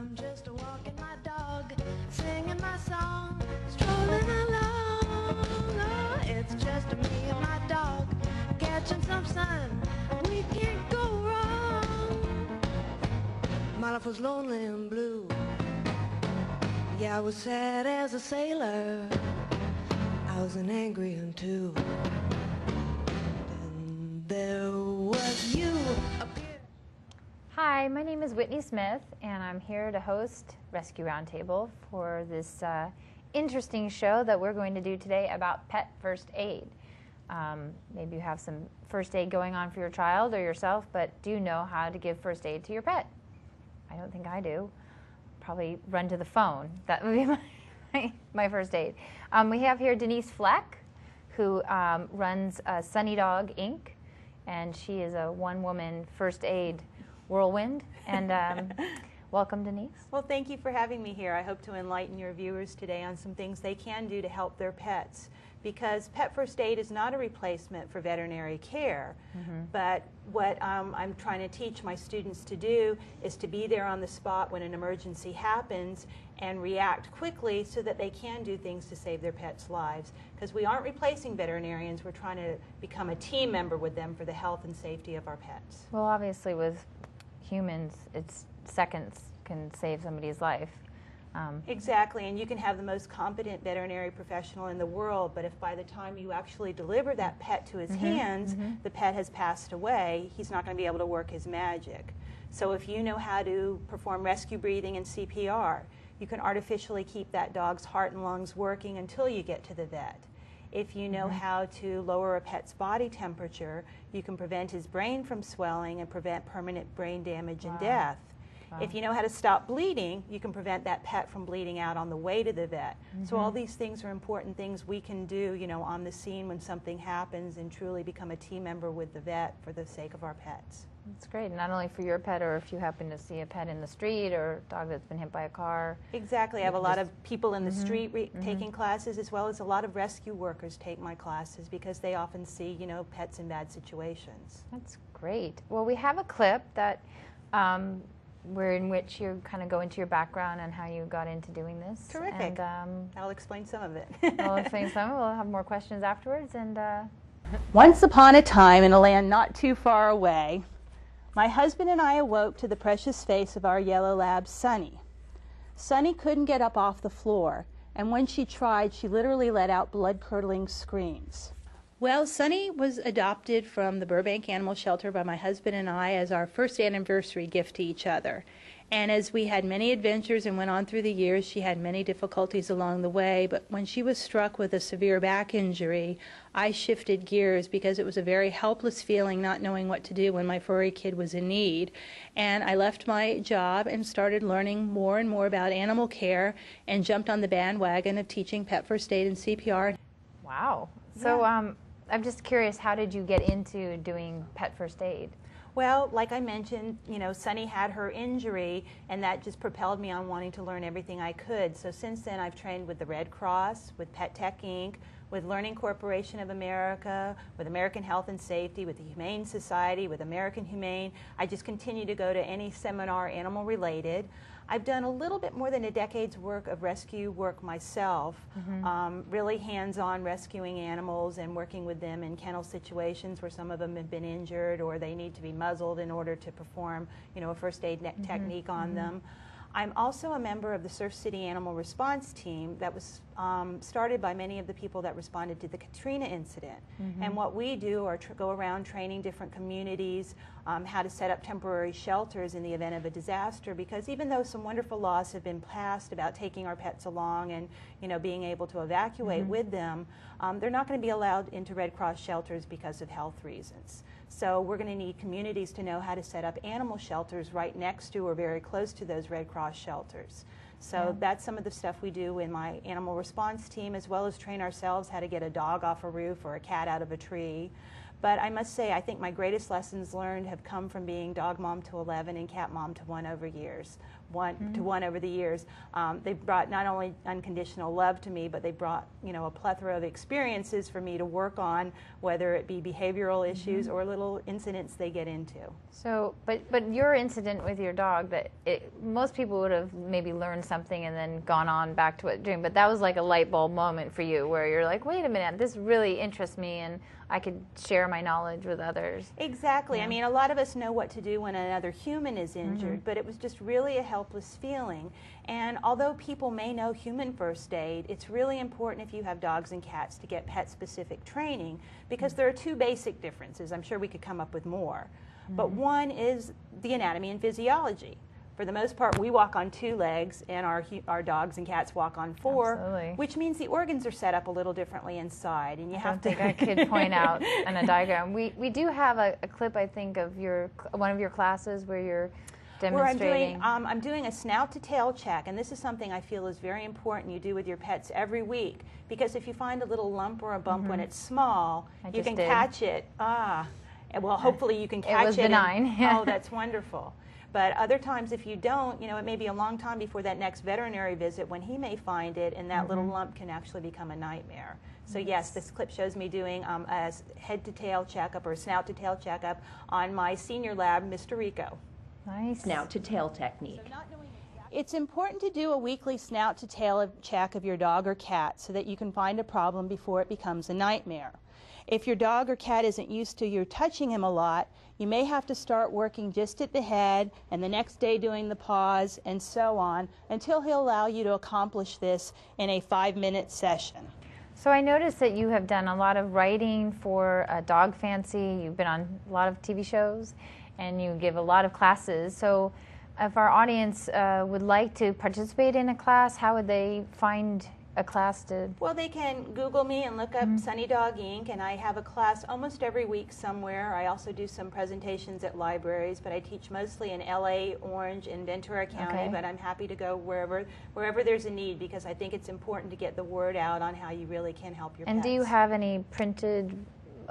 I'm just walking my dog, singing my song, strolling along. Oh, it's just me and my dog, catching some sun. We can't go wrong. My life was lonely and blue. Yeah, I was sad as a sailor. I was an angry one too. And there was you up here. Hi, my name is Whitney Smith, and I'm here to host Rescue Roundtable for this interesting show that we're going to do today about pet first aid. Maybe you have some first aid going on for your child or yourself, but do you know how to give first aid to your pet? I don't think I do. Probably run to the phone. That would be my first aid. We have here Denise Fleck, who runs Sunny Dog Inc., and she is a one-woman first aid whirlwind. And welcome, Denise. Well, thank you for having me here. I hope to enlighten your viewers today on some things they can do to help their pets, because pet first aid is not a replacement for veterinary care. But what I'm trying to teach my students to do is to be there on the spot when an emergency happens and react quickly so that they can do things to save their pets' lives. Because we aren't replacing veterinarians, we're trying to become a team member with them for the health and safety of our pets. Well, obviously with humans, it's seconds can save somebody's life. Exactly, and you can have the most competent veterinary professional in the world, but if by the time you actually deliver that pet to his hands, the pet has passed away, he's not going to be able to work his magic. So if you know how to perform rescue breathing and CPR, you can artificially keep that dog's heart and lungs working until you get to the vet. If you know how to lower a pet's body temperature, you can prevent his brain from swelling and prevent permanent brain damage and death. If you know how to stop bleeding, you can prevent that pet from bleeding out on the way to the vet. So all these things are important things we can do, you know, on the scene when something happens, and truly become a team member with the vet for the sake of our pets. That's great, not only for your pet, or if you happen to see a pet in the street or a dog that's been hit by a car. Exactly. I have a lot of people in the street taking classes, as well as a lot of rescue workers take my classes, because they often see, you know, pets in bad situations. That's great. Well, we have a clip that in which you kind of go into your background and how you got into doing this. Terrific. And I'll explain some of it. I'll explain some. We'll have more questions afterwards. And once upon a time, in a land not too far away, my husband and I awoke to the precious face of our yellow lab, Sunny. Sunny couldn't get up off the floor, and when she tried, she literally let out blood-curdling screams. Well, Sunny was adopted from the Burbank Animal Shelter by my husband and I as our first anniversary gift to each other. And as we had many adventures and went on through the years, she had many difficulties along the way. But when she was struck with a severe back injury, I shifted gears, because it was a very helpless feeling not knowing what to do when my furry kid was in need. And I left my job and started learning more and more about animal care, and jumped on the bandwagon of teaching pet first aid and CPR. wow. So I'm just curious, how did you get into doing pet first aid? Well, like I mentioned, you know, Sunny had her injury, and that just propelled me on wanting to learn everything I could. So since then, I've trained with the Red Cross, with Pet Tech Inc., with Learning Corporation of America, with American Health and Safety, with the Humane Society, with American Humane. I just continue to go to any seminar animal related. I've done a little bit more than a decade's work of rescue work myself, really hands-on rescuing animals and working with them in kennel situations where some of them have been injured or they need to be muzzled in order to perform, you know, a first aid technique on them. I'm also a member of the Surf City Animal Response Team that was started by many of the people that responded to the Katrina incident. And what we do are go around training different communities how to set up temporary shelters in the event of a disaster, because even though some wonderful laws have been passed about taking our pets along and, you know, being able to evacuate with them, they're not going to be allowed into Red Cross shelters because of health reasons. So we're going to need communities to know how to set up animal shelters right next to or very close to those Red Cross shelters. So that's some of the stuff we do in my animal response team, as well as train ourselves how to get a dog off a roof or a cat out of a tree. But I must say, I think my greatest lessons learned have come from being dog mom to 11 and cat mom to one over the years. They've brought not only unconditional love to me, but they brought, you know, a plethora of experiences for me to work on, whether it be behavioral issues or little incidents they get into. So, but your incident with your dog, most people would have maybe learned something and then gone on back to what they're doing, but that was like a light bulb moment for you where you're like, wait a minute, this really interests me and I could share my knowledge with others. Exactly. Yeah. I mean, a lot of us know what to do when another human is injured, but it was just really a helpless feeling. And although people may know human first aid, it's really important if you have dogs and cats to get pet-specific training, because there are two basic differences. I'm sure we could come up with more. But one is the anatomy and physiology. For the most part, we walk on 2 legs, and our dogs and cats walk on 4, Absolutely. which means the organs are set up a little differently inside, and you have to. I could point out on a diagram. We do have a clip, I think, of one of your classes where you're demonstrating. I'm doing a snout to tail check, and this is something I feel is very important you do with your pets every week, because if you find a little lump or a bump when it's small, you can catch it. Well, hopefully you can catch it. It was benign. Oh, that's wonderful. But other times, if you don't, you know, it may be a long time before that next veterinary visit when he may find it, and that little lump can actually become a nightmare. So yes, this clip shows me doing a head-to-tail checkup or snout-to-tail checkup on my senior lab, Mr. Rico. Nice. Snout-to-tail technique. It's important to do a weekly snout-to-tail check of your dog or cat so that you can find a problem before it becomes a nightmare. If your dog or cat isn't used to you touching him a lot, you may have to start working just at the head and the next day doing the paws and so on until he'll allow you to accomplish this in a 5-minute session. So I noticed that you have done a lot of writing for Dog Fancy. You've been on a lot of TV shows and you give a lot of classes. So if our audience would like to participate in a class, how would they find a class to? Well, they can Google me and look up Sunny Dog Inc., and I have a class almost every week somewhere. I also do some presentations at libraries, but I teach mostly in LA, Orange, and Ventura County, but I'm happy to go wherever there's a need, because I think it's important to get the word out on how you really can help your pets. And do you have any printed,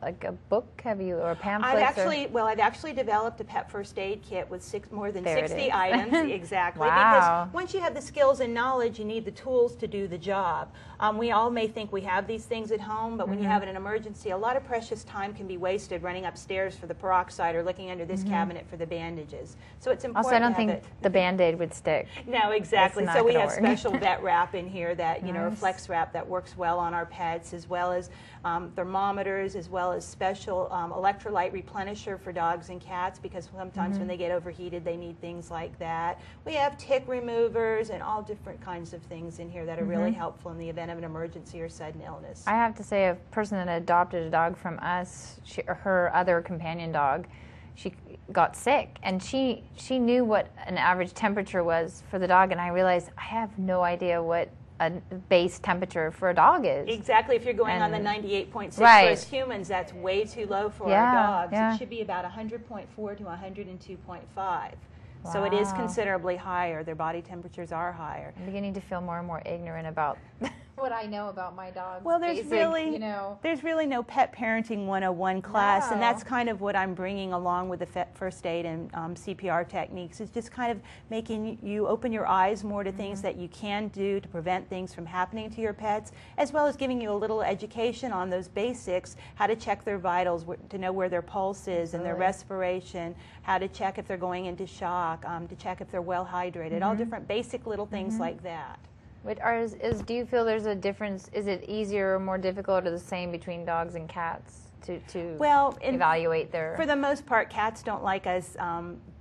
like a book, or pamphlets? I've actually developed a pet first aid kit with more than 60 items. Exactly. Wow. Because once you have the skills and knowledge, you need the tools to do the job. We all may think we have these things at home, but when you have an emergency, a lot of precious time can be wasted running upstairs for the peroxide or looking under this cabinet for the bandages. So it's important. Also, I don't think the Band-Aid would stick. No, exactly. So we have special vet wrap in here that, Nice. or flex wrap that works well on our pets, as well as thermometers, as well as special electrolyte replenisher for dogs and cats, because sometimes when they get overheated, they need things like that. We have tick removers and all different kinds of things in here that are really helpful in the event of an emergency or sudden illness. I have to say, a person that adopted a dog from us, her other companion dog, she got sick, and she knew what an average temperature was for the dog, and I realized I have no idea what a base temperature for a dog is. Exactly. If you're going on the 98.6 for us humans, that's way too low for our dogs. It should be about 100.4 to 102.5. So it is considerably higher. Their body temperatures are higher. I'm beginning to feel more and more ignorant about what I know about my dog. Well, there's really no pet parenting 101 class, and that's kind of what I'm bringing along with the first aid and CPR techniques. It's just kind of making you open your eyes more to things that you can do to prevent things from happening to your pets, as well as giving you a little education on those basics, how to check their vitals, to know where their pulse is and their respiration, how to check if they're going into shock, to check if they're well hydrated, all different basic little things like that. Do you feel there's a difference? Is it easier or more difficult or the same between dogs and cats to evaluate their? For the most part, cats don't like us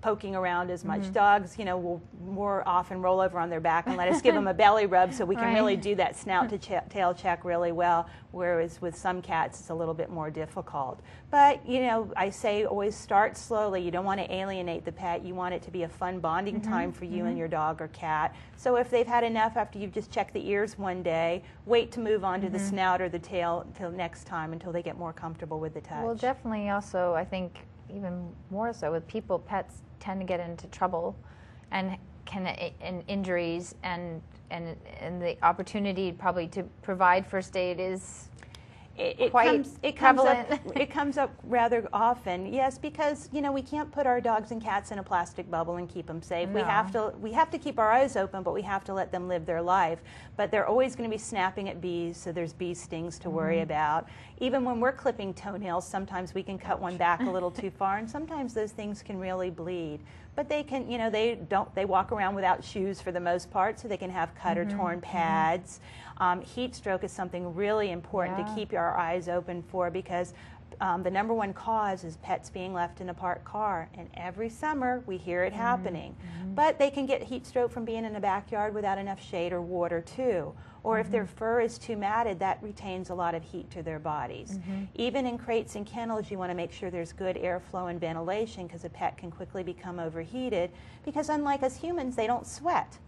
poking around as much. Dogs, will more often roll over on their back and let us give them a belly rub, so we can really do that snout to tail check really well, whereas with some cats it's a little bit more difficult. But, I say always start slowly. You don't want to alienate the pet. You want it to be a fun bonding time for you and your dog or cat. So if they've had enough after you've just checked the ears one day, wait to move on to the snout or the tail until next time, until they get more comfortable with the touch. Well, definitely also, I think, even more so with people, pets tend to get into trouble and injuries, and the opportunity probably to provide first aid is It quite prevalent. It comes up rather often, yes, because we can't put our dogs and cats in a plastic bubble and keep them safe. No. We have to keep our eyes open, but we have to let them live their life. But they're always going to be snapping at bees, so there's bee stings to worry about. Even when we're clipping toenails, sometimes we can cut one back a little too far, and sometimes those things can really bleed. But they can, they walk around without shoes for the most part, so they can have cut or torn pads. Heat stroke is something really important to keep our eyes open for, because the #1 cause is pets being left in a parked car, and every summer we hear it happening. But they can get heat stroke from being in a backyard without enough shade or water too. Or if their fur is too matted, that retains a lot of heat to their bodies. Even in crates and kennels, you want to make sure there's good airflow and ventilation, because a pet can quickly become overheated, because unlike us humans, they don't sweat.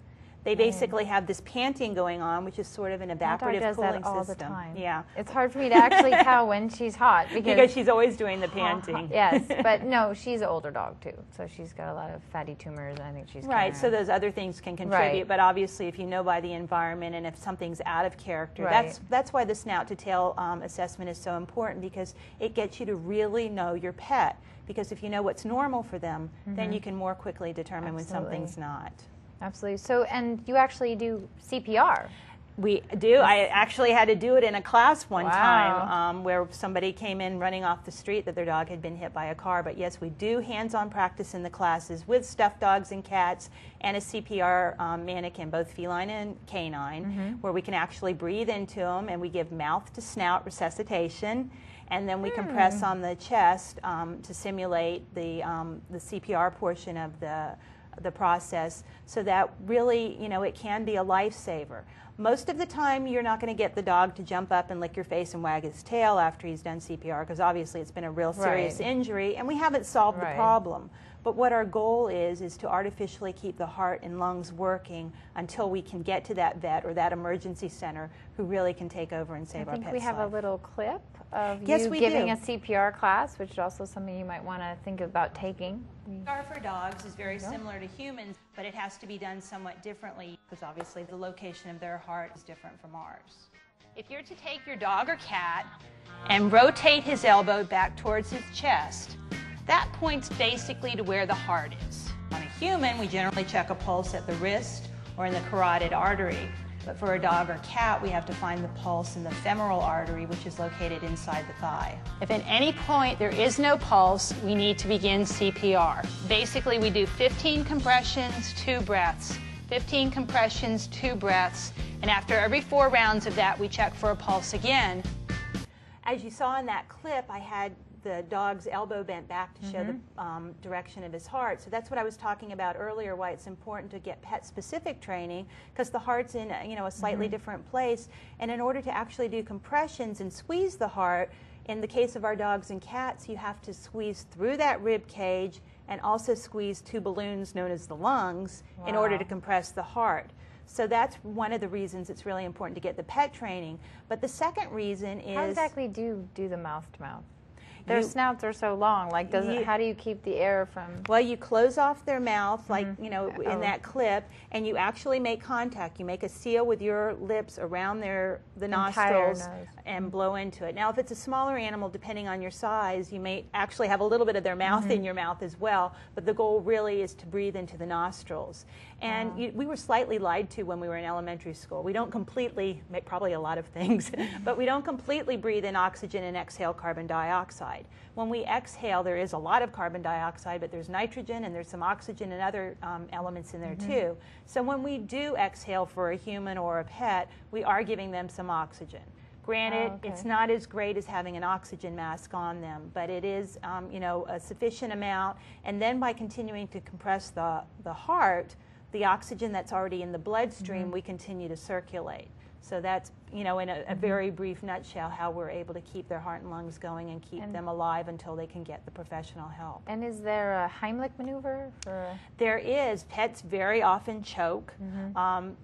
They basically have this panting going on, which is sort of an evaporative cooling that all system. The time. Yeah, it's hard for me to actually tell when she's hot because she's always doing the panting. Yes, but no, she's an older dog too, so she's got a lot of fatty tumors, and I think she's right. So those other things can contribute, right. But obviously, if you know by the environment and if something's out of character, right. that's why the snout to tail assessment is so important, because it gets you to really know your pet. Because if you know what's normal for them, then you can more quickly determine when something's not. Absolutely. So, and you actually do CPR. We do. I actually had to do it in a class one time where somebody came in running off the street that their dog had been hit by a car. But yes, we do hands-on practice in the classes with stuffed dogs and cats, and a CPR mannequin, both feline and canine, where we can actually breathe into them, and we give mouth to snout resuscitation. And then we compress on the chest to simulate the CPR portion of the process, so that really, it can be a lifesaver. Most of the time, you're not going to get the dog to jump up and lick your face and wag his tail after he's done CPR, because obviously it's been a real serious injury, and we haven't solved the problem. But what our goal is to artificially keep the heart and lungs working until we can get to that vet or that emergency center who really can take over and save our pet's life. I think we have a little clip of you giving a CPR class, which is also something you might want to think about taking. CPR for dogs is very similar to humans, but it has to be done somewhat differently, because obviously the location of their heart is different from ours. If you're to take your dog or cat and rotate his elbow back towards his chest, that points basically to where the heart is. On a human, we generally check a pulse at the wrist or in the carotid artery. But for a dog or cat, we have to find the pulse in the femoral artery, which is located inside the thigh. If at any point there is no pulse, we need to begin CPR. Basically, we do 15 compressions, 2 breaths. 15 compressions, 2 breaths. And after every 4 rounds of that, we check for a pulse again. As you saw in that clip, I had the dog's elbow bent back to show the direction of his heart. So that's what I was talking about earlier, why it's important to get pet-specific training, because the heart's in a slightly different place. And in order to actually do compressions and squeeze the heart, in the case of our dogs and cats, you have to squeeze through that rib cage and also squeeze 2 balloons known as the lungs in order to compress the heart. So that's one of the reasons it's really important to get the pet training. But the second reason is... How exactly do you do the mouth-to-mouth? Their snouts are so long. Like, how do you keep the air from? Well, you close off their mouth, like in that clip, and you actually make contact. You make a seal with your lips around the nostrils and blow into it. Now, if it's a smaller animal, depending on your size, you may actually have a little bit of their mouth in your mouth as well. But the goal really is to breathe into the nostrils. And we were slightly lied to when we were in elementary school. We don't completely, probably a lot of things, but we don't completely breathe in oxygen and exhale carbon dioxide. When we exhale, there is a lot of carbon dioxide, but there's nitrogen and there's some oxygen and other elements in there too. So when we do exhale for a human or a pet, we are giving them some oxygen. Granted, it's not as great as having an oxygen mask on them, but it is a sufficient amount. And then by continuing to compress the heart, the oxygen that's already in the bloodstream, we continue to circulate. So that's, in a very brief nutshell, how we're able to keep their heart and lungs going and keep them alive until they can get the professional help. And is there a Heimlich maneuver? There is. Pets very often choke.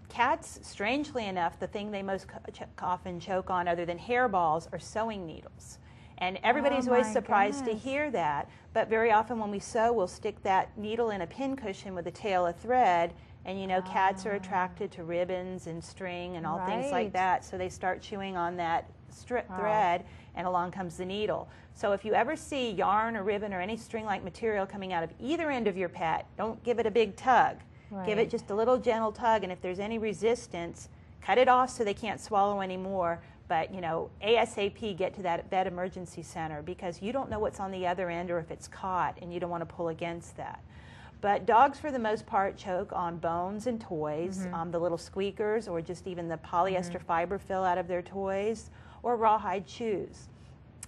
Cats, strangely enough, the thing they most often choke on, other than hairballs, are sewing needles. And everybody's always surprised to hear that. But very often when we sew, we'll stick that needle in a pin cushion with a tail of thread. And cats are attracted to ribbons and string and all things like that. So they start chewing on that thread, and along comes the needle. So if you ever see yarn or ribbon or any string-like material coming out of either end of your pet, don't give it a big tug. Right. Give it just a little gentle tug, and if there's any resistance, cut it off so they can't swallow anymore. But, you know, ASAP get to that vet emergency center, because you don't know what's on the other end or if it's caught, and you don't want to pull against that. But dogs, for the most part, choke on bones and toys, the little squeakers, or just even the polyester fiber fill out of their toys, or rawhide chews.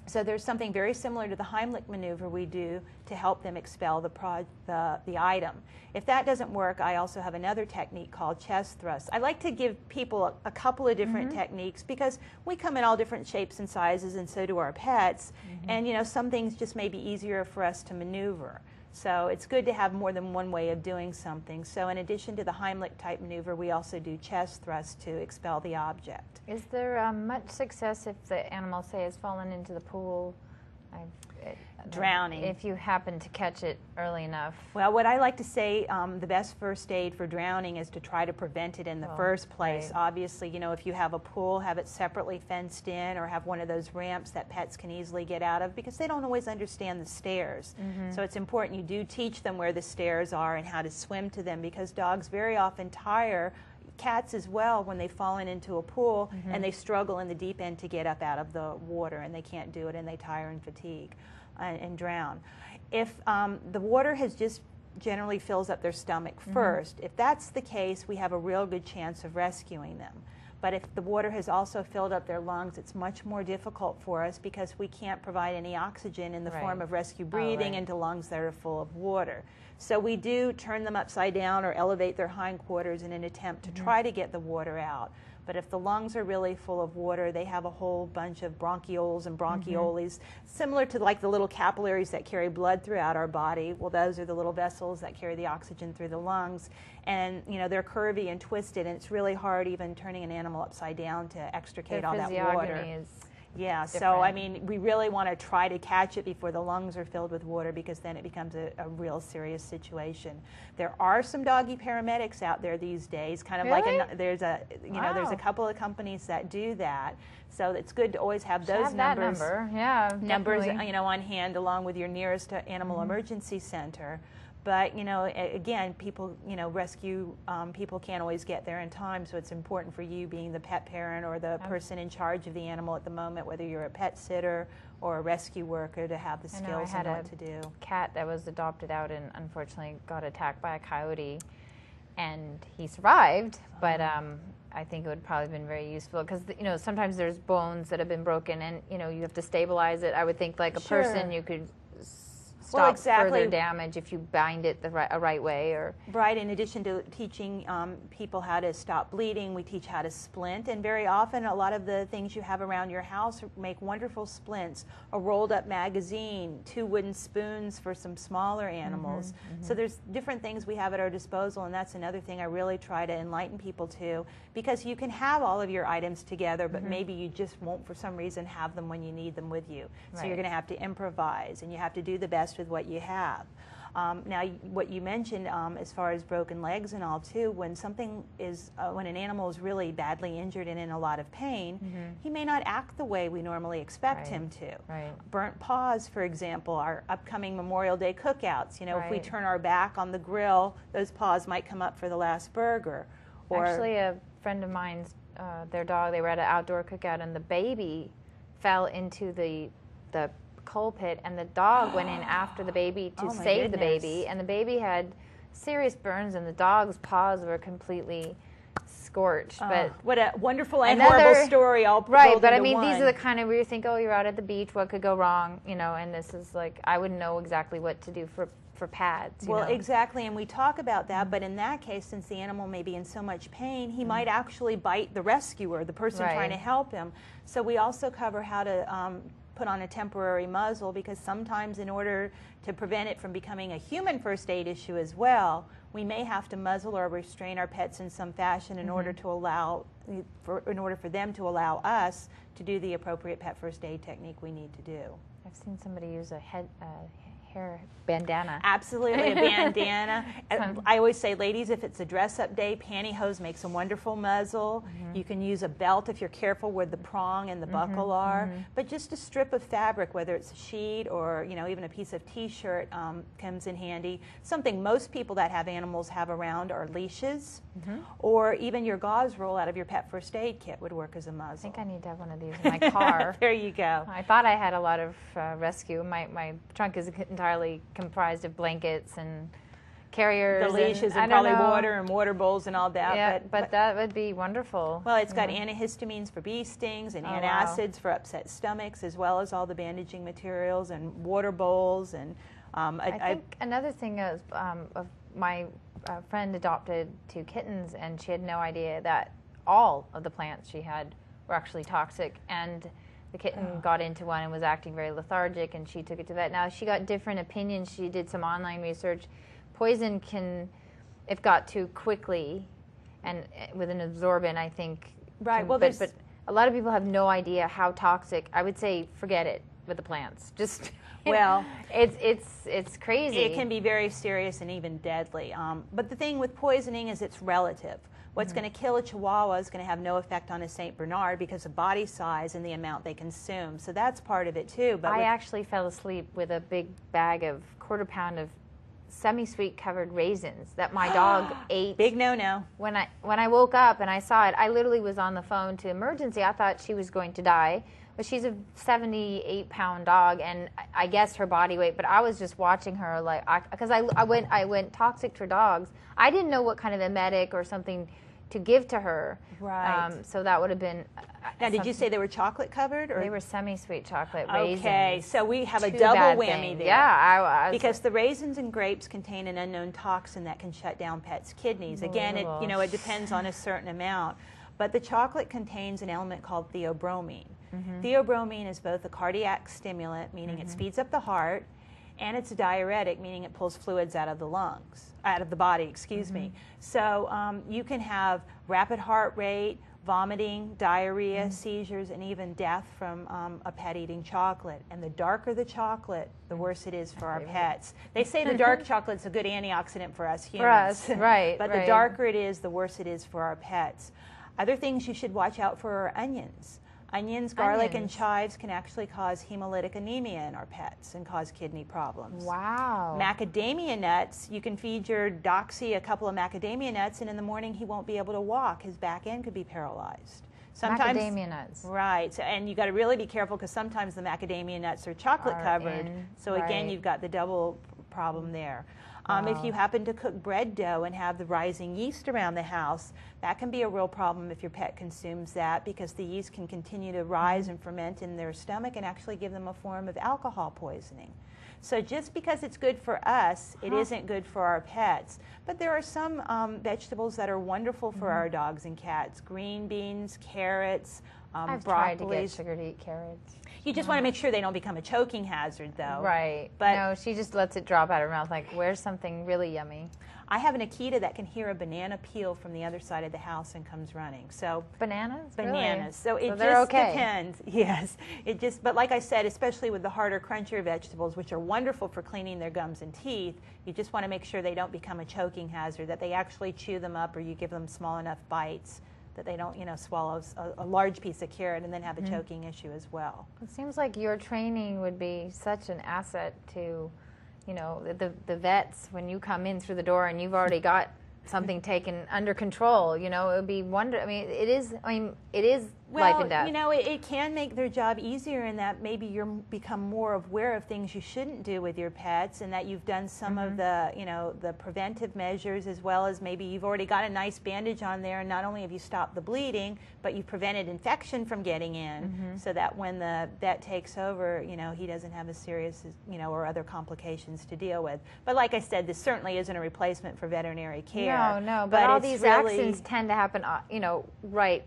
So there's something very similar to the Heimlich maneuver we do to help them expel the item. If that doesn't work, I also have another technique called chest thrusts. I like to give people a couple of different techniques, because we come in all different shapes and sizes, and so do our pets. And, you know, some things just may be easier for us to maneuver. So it's good to have more than one way of doing something. So in addition to the Heimlich type maneuver, we also do chest thrusts to expel the object. Is there much success if the animal, say, has fallen into the pool? Drowning. If you happen to catch it early enough. Well, what I like to say, the best first aid for drowning is to try to prevent it in the first place. Right. Obviously, you know, if you have a pool, have it separately fenced in, or have one of those ramps that pets can easily get out of, because they don't always understand the stairs. So it's important you do teach them where the stairs are and how to swim to them, because dogs very often tire, cats as well, when they've fallen into a pool and they struggle in the deep end to get up out of the water, and they can't do it, and they tire and fatigue and drown. If the water has just generally fills up their stomach first, if that's the case, we have a real good chance of rescuing them. But if the water has also filled up their lungs, it's much more difficult for us, because we can't provide any oxygen in the form of rescue breathing into lungs that are full of water. So we do turn them upside down or elevate their hindquarters in an attempt to try to get the water out. But if the lungs are really full of water, they have a whole bunch of bronchioles and bronchioles, similar to like the little capillaries that carry blood throughout our body. Well, those are the little vessels that carry the oxygen through the lungs. And, you know, they're curvy and twisted, and it's really hard even turning an animal upside down to extricate all that water. Yeah, so I mean, we really want to try to catch it before the lungs are filled with water, because then it becomes a real serious situation. There are some doggy paramedics out there these days, kind of like there's a there's a couple of companies that do that. So it's good to always have those numbers, numbers on hand, along with your nearest animal emergency center. But, you know, again, people, rescue people can't always get there in time, so it's important for you, being the pet parent or the person in charge of the animal at the moment, whether you're a pet sitter or a rescue worker, to have the skills and what to do. I had a cat that was adopted out and unfortunately got attacked by a coyote, and he survived, but I think it would probably have been very useful, because, sometimes there's bones that have been broken, and, you have to stabilize it. I would think, like a person, you could stop further damage if you bind it a right way. Or right. In addition to teaching people how to stop bleeding, we teach how to splint, and very often a lot of the things you have around your house make wonderful splints. A rolled up magazine, 2 wooden spoons for some smaller animals. So there's different things we have at our disposal, and that's another thing I really try to enlighten people to, because you can have all of your items together, but maybe you just won't, for some reason, have them when you need them with you. So you're going to have to improvise, and you have to do the best with what you have. Now, what you mentioned as far as broken legs and all too, when something is, when an animal is really badly injured and in a lot of pain, he may not act the way we normally expect him to. Burnt paws, for example, our upcoming Memorial Day cookouts. If we turn our back on the grill, those paws might come up for the last burger. Or actually, a friend of mine's, their dog, they were at an outdoor cookout, and the baby fell into the coal pit, and the dog went in after the baby to save the baby, and the baby had serious burns, and the dog's paws were completely scorched. But what a wonderful and horrible story all right. But I mean, these are the kind of where you think, oh, you're out at the beach, what could go wrong? And this is like, I wouldn't know exactly what to do for pads. Well, exactly, and we talk about that, but in that case, since the animal may be in so much pain, he might actually bite the rescuer, the person trying to help him. So we also cover how to put on a temporary muzzle, because sometimes, in order to prevent it from becoming a human first aid issue as well, we may have to muzzle or restrain our pets in some fashion in order to allow, in order for them to allow us to do the appropriate pet first aid technique we need to do. I've seen somebody use a hair bandana. Absolutely, a bandana. I always say, ladies, if it's a dress-up day, pantyhose makes a wonderful muzzle. You can use a belt if you're careful where the prong and the buckle are. But just a strip of fabric, whether it's a sheet or even a piece of T-shirt, comes in handy. Something most people that have animals have around are leashes, or even your gauze roll out of your pet first aid kit would work as a muzzle. I think I need to have one of these in my car. There you go. I thought I had a lot of rescue. My trunk is entirely comprised of blankets and carriers. The leashes and probably water and water bowls and all that. Yeah, but that would be wonderful. Well, it's got antihistamines for bee stings and antacids for upset stomachs, as well as all the bandaging materials and water bowls. And I think another thing is of my friend adopted 2 kittens, and she had no idea that all of the plants she had were actually toxic. And the kitten got into one and was acting very lethargic, and she took it to vet. Now, she got different opinions. She did some online research. Poison can, if got too quickly, and with an absorbent, I think. Right. Well, but a lot of people have no idea how toxic. I would say forget it with the plants. Just well, it's crazy. It can be very serious and even deadly. But the thing with poisoning is it's relative. What's going to kill a Chihuahua is going to have no effect on a St. Bernard because of body size and the amount they consume. So that's part of it too. But I actually fell asleep with a big bag of 1/4 pound of semi-sweet covered raisins that my dog ate. Big no-no. When I woke up and I saw it, I literally was on the phone to emergency. I thought she was going to die. But she's a 78-pound dog, and I guess her body weight. But I was just watching her, like, because I went toxic for dogs. I didn't know what kind of emetic or something to give to her. Right. So that would have been. Now, did you say they were chocolate covered, or they were semi-sweet chocolate raisins? Okay, so we have a double whammy there. Yeah, because the raisins and grapes contain an unknown toxin that can shut down pets' kidneys. Again, it depends on a certain amount. But the chocolate contains an element called theobromine. Theobromine is both a cardiac stimulant, meaning it speeds up the heart, and it's a diuretic, meaning it pulls fluids out of the lungs, out of the body, excuse me. So you can have rapid heart rate, vomiting, diarrhea, seizures, and even death from a pet eating chocolate. And the darker the chocolate, the worse it is for our pets. They say the dark chocolate's a good antioxidant for us humans. For us, right. But the darker it is, the worse it is for our pets. Other things you should watch out for are onions. Onions, garlic, and chives can actually cause hemolytic anemia in our pets and cause kidney problems. Wow. Macadamia nuts, you can feed your Doxy a couple of macadamia nuts, and in the morning he won't be able to walk. His back end could be paralyzed. Sometimes, macadamia nuts. Right. So, and you got to really be careful because sometimes the macadamia nuts are chocolate covered. So again, you've got the double problem there. If you happen to cook bread dough and have the rising yeast around the house, that can be a real problem if your pet consumes that, because the yeast can continue to rise and ferment in their stomach and actually give them a form of alcohol poisoning. So just because it's good for us, it isn't good for our pets. But there are some vegetables that are wonderful for our dogs and cats. Green beans, carrots, I've broccoli. tried to get Sugar to eat carrots. You just want to make sure they don't become a choking hazard, though. Right. But no, she just lets it drop out of her mouth like, where's something really yummy? I have an Akita that can hear a banana peel from the other side of the house and comes running. So bananas? Bananas. Really? So it they're just okay. depends. Yes. But like I said, especially with the harder, crunchier vegetables, which are wonderful for cleaning their gums and teeth, you just want to make sure they don't become a choking hazard, that they actually chew them up, or you give them small enough bites that they don't, swallow a large piece of carrot and then have a choking issue as well. It seems like your training would be such an asset to, the vets when you come in through the door and you've already got something taken under control. It would be it is life and death. It can make their job easier in that maybe you become more aware of things you shouldn't do with your pets, and that you've done some of the, the preventive measures, as well as maybe you've already got a nice bandage on there, and not only have you stopped the bleeding, but you've prevented infection from getting in, so that when the vet takes over, he doesn't have a serious, or other complications to deal with. But like I said, this certainly isn't a replacement for veterinary care. No, but all these accidents tend to happen,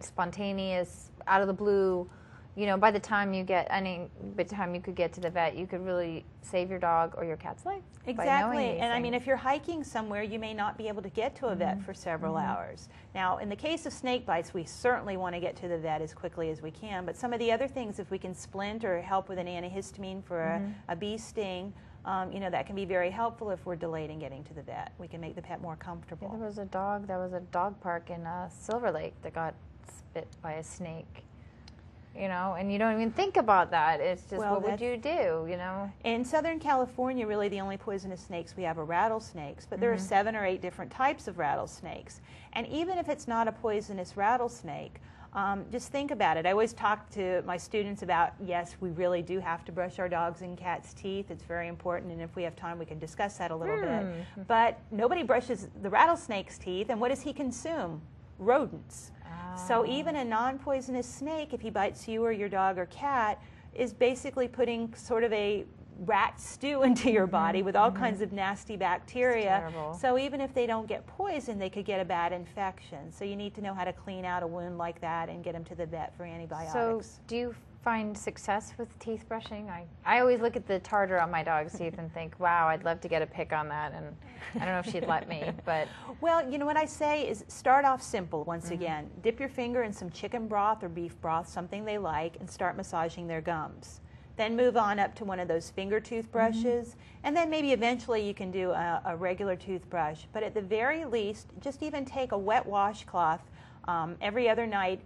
spontaneous, out of the blue. By the time you could get to the vet, you could really save your dog or your cat's life. Exactly. And I mean, if you're hiking somewhere, you may not be able to get to a vet for several hours. Now, in the case of snake bites, we certainly want to get to the vet as quickly as we can. But some of the other things, if we can splint or help with an antihistamine for a bee sting, that can be very helpful if we're delayed in getting to the vet. We can make the pet more comfortable. Yeah, there was a dog park in Silver Lake that got bit by a snake. And you don't even think about that. It's just, what would you do, In Southern California, really the only poisonous snakes we have are rattlesnakes, but there are 7 or 8 different types of rattlesnakes. And even if it's not a poisonous rattlesnake, just think about it. I always talk to my students about, yes, we really do have to brush our dogs' and cats' teeth. It's very important, and if we have time, we can discuss that a little bit. But nobody brushes the rattlesnake's teeth, and what does he consume? Rodents. So even a non-poisonous snake, if he bites you or your dog or cat, is basically putting sort of a rat stew into your body with all kinds of nasty bacteria. So even if they don't get poisoned, they could get a bad infection. So you need to know how to clean out a wound like that and get them to the vet for antibiotics. So do you find success with teeth brushing? I always look at the tartar on my dog's teeth and think, wow, I'd love to get a pick on that, and I don't know if she'd let me, but... Well, what I say is start off simple once again. Dip your finger in some chicken broth or beef broth, something they like, and start massaging their gums. Then move on up to one of those finger toothbrushes, and then maybe eventually you can do a regular toothbrush. But at the very least, just even take a wet washcloth every other night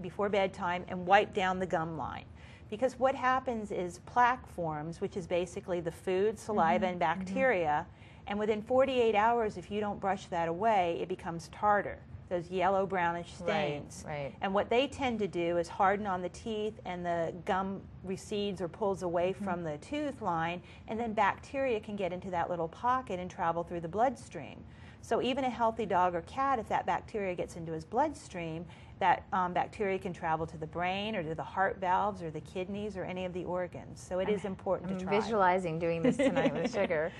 before bedtime and wipe down the gum line. Because what happens is plaque forms, which is basically the food, saliva, and bacteria, and within 48 hours, if you don't brush that away, it becomes tartar, those yellow brownish stains. Right. And what they tend to do is harden on the teeth, and the gum recedes or pulls away from the tooth line, and then bacteria can get into that little pocket and travel through the bloodstream. So even a healthy dog or cat, if that bacteria gets into his bloodstream, that bacteria can travel to the brain or to the heart valves or the kidneys or any of the organs. So it is important to try. I'm visualizing doing this tonight with sugar.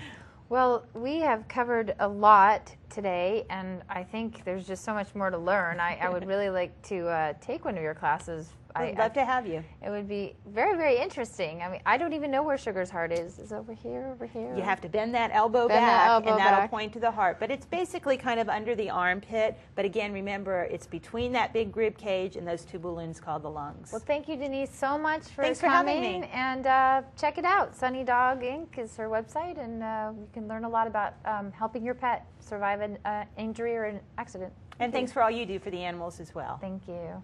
Well, we have covered a lot today, and I think there's just so much more to learn. I would really like to take one of your classes. I'd love to have you. It would be very, very interesting. I mean, I don't even know where Sugar's heart is. Is it over here, over here? You have to bend that elbow back, and that'll point to the heart. But it's basically kind of under the armpit. But again, remember, it's between that big rib cage and those 2 balloons called the lungs. Well, thank you, Denise, so much for Thanks for coming. having me. And check it out. Sunny Dog Inc. is her website, and you can learn a lot about helping your pet survive an injury or an accident. And thanks for all you do for the animals as well. Thank you.